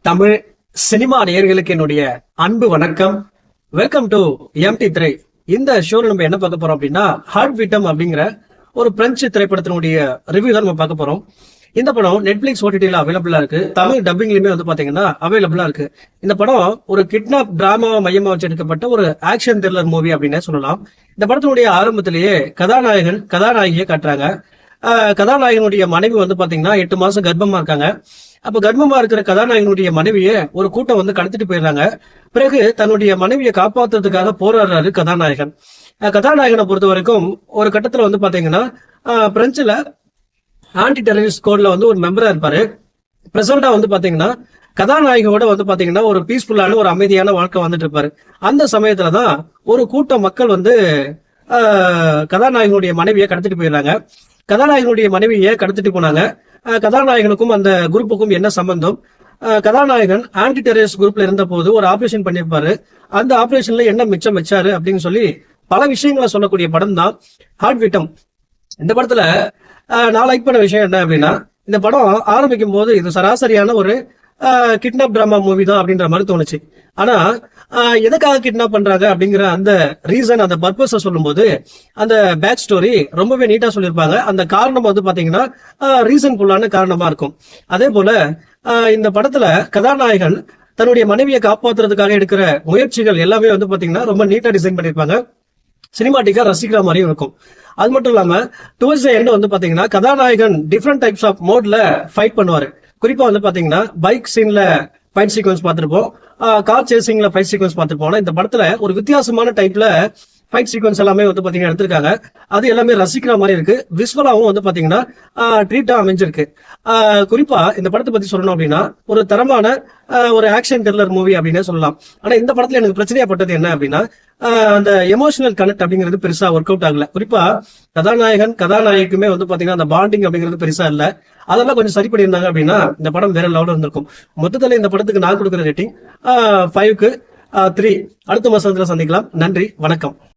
Tamil cinema நேயர்களுக்கு என்னுடைய அன்பு வணக்கம். Welcome to MT3. இந்த ஷோல நம்ம என்ன பார்க்க போறோம் அப்படின்னா, ஹார்ட் பீட்டம் அப்படிங்கிற ஒரு பிரெஞ்சு திரைப்படத்தினுடைய ரிவ்யூ தான் நம்ம பார்க்க போறோம். இந்த படம் நெட்ஃபிளிக்ஸ் OTT-ல அவைலபிளா இருக்கு. தமிழ் டப்பிங்லயுமே பாத்தீங்கன்னா அவைலபிளா இருக்கு. இந்த படம் ஒரு கிட்னாப் டிராமா மையமா வச்சு எடுக்கப்பட்ட ஒரு ஆக்ஷன் த்ரில்லர் மூவி அப்படின்னே சொல்லலாம். இந்த படத்தினுடைய ஆரம்பத்திலேயே கதாநாயகியை காட்டுறாங்க. கதாநாயகனுடைய மனைவி பாத்தீங்கன்னா 8 மாசம் கர்ப்பமா இருக்காங்க. அப்ப கர்ப்பமா இருக்கிற கதாநாயகனுடைய மனைவியை ஒரு கூட்டம் கடத்திட்டு போயிடுறாங்க. பிறகு தன்னுடைய மனைவியை காப்பாத்துறதுக்காக போராடுறாரு கதாநாயகன். கதாநாயகனை பொறுத்த வரைக்கும் ஒரு கட்டத்துல பாத்தீங்கன்னா பிரெஞ்சுல ஆன்டி டெரரிஸ்ட் கோட்ல ஒரு மெம்பரா இருப்பாரு. பிரசண்டா பாத்தீங்கன்னா கதாநாயகோட பாத்தீங்கன்னா ஒரு பீஸ்ஃபுல்லான ஒரு அமைதியான வாழ்க்கை வந்துட்டு இருப்பாரு. அந்த சமயத்துலதான் ஒரு கூட்டம் மக்கள் கதாநாயகனுடைய மனைவியை கடத்திட்டு போயிடுறாங்க. கதாநாயகனுடைய மனைவியை கடத்திட்டு போனாங்க. கதாநாயகனுக்கும் அந்த குரூப்புக்கும் என்ன சம்பந்தம்? கதாநாயகன் ஆன்டி டெரரிஸ்ட் குரூப்ல இருந்த போது ஒரு ஆபரேஷன் பண்ணிருப்பாரு. அந்த ஆபரேஷன்ல என்ன மிச்சம் வச்சாரு அப்படின்னு சொல்லி பல விஷயங்களை சொல்லக்கூடிய படம் தான் ஹார்ட் பீட்டம். இந்த படத்துல நான் லைக் பண்ண விஷயம் என்ன அப்படின்னா, இந்த படம் ஆரம்பிக்கும் போது இது சராசரியான ஒரு கிட்னாப் டிராமா மூவி தான் அப்படின்ற மாதிரி தோணுச்சு. ஆனா எதுக்காக கிட்னாப் பண்றாங்க அப்படிங்கிற அந்த ரீசன், அந்த பர்பஸ் சொல்லும் போது அந்த பேக் ஸ்டோரி ரொம்பவே நீட்டா சொல்லியிருப்பாங்க. அந்த காரணம் பாத்தீங்கன்னா ரீசன் ஃபுல்லான காரணமா இருக்கும். அதே போல இந்த படத்துல கதாநாயகன் தன்னுடைய மனைவியை காப்பாத்துறதுக்காக எடுக்கிற முயற்சிகள் எல்லாமே பாத்தீங்கன்னா ரொம்ப நீட்டா டிசைன் பண்ணிருப்பாங்க. சினிமாட்டிக்கா ரசிக்கிற மாதிரியும் இருக்கும். அது மட்டும் இல்லாம டுவர்ட்ஸ் தி எண்ட் பாத்தீங்கன்னா கதாநாயகன் டிஃப்ரெண்ட் டைப்ஸ் ஆஃப் மோட்ல ஃபைட் பண்ணுவாரு. குறிப்பா பாத்தீங்கன்னா பைக் சீன்ல ஃபைட் சீக்வன்ஸ் பார்த்திருப்போம், கார் சேசிங்ல ஃபைட் சீக்வன்ஸ் பார்த்திருப்போம். இந்த படத்துல ஒரு வித்தியாசமான டைப்ல ஃபைட் சீக்வன்ஸ் எல்லாமே பாத்தீங்கன்னா எடுத்திருக்காங்க. அது எல்லாமே ரசிக்கிற மாதிரி இருக்கு. விஸ்வலாவும் பாத்தீங்கன்னா ட்ரீட்டா அமைஞ்சிருக்கு. குறிப்பா இந்த படத்தை பத்தி சொல்லணும் அப்படின்னா ஒரு தரமான ஒரு ஆக்ஷன் த்ரில்லர் மூவி அப்படின்னே சொல்லலாம். ஆனா இந்த படத்துல எனக்கு பிரச்சனையா பட்டது என்ன அப்படின்னா, அந்த எமோஷனல் கனெக்ட் அப்படிங்கிறது பெருசா ஒர்க் அவுட் ஆகல. குறிப்பா கதாநாயகிக்குமே பாத்தீங்கன்னா அந்த பாண்டிங் அப்படிங்கிறது பெருசா இல்ல. அதெல்லாம் கொஞ்சம் சரி பண்ணியிருந்தாங்க அப்படின்னா இந்த படம் வேற லெவலில் இருந்திருக்கும். மொத்தத்துல இந்த படத்துக்கு நான் கொடுக்குற ரேட்டிங் 5க்கு 3. அடுத்த மாசத்துல சந்திக்கலாம். நன்றி, வணக்கம்.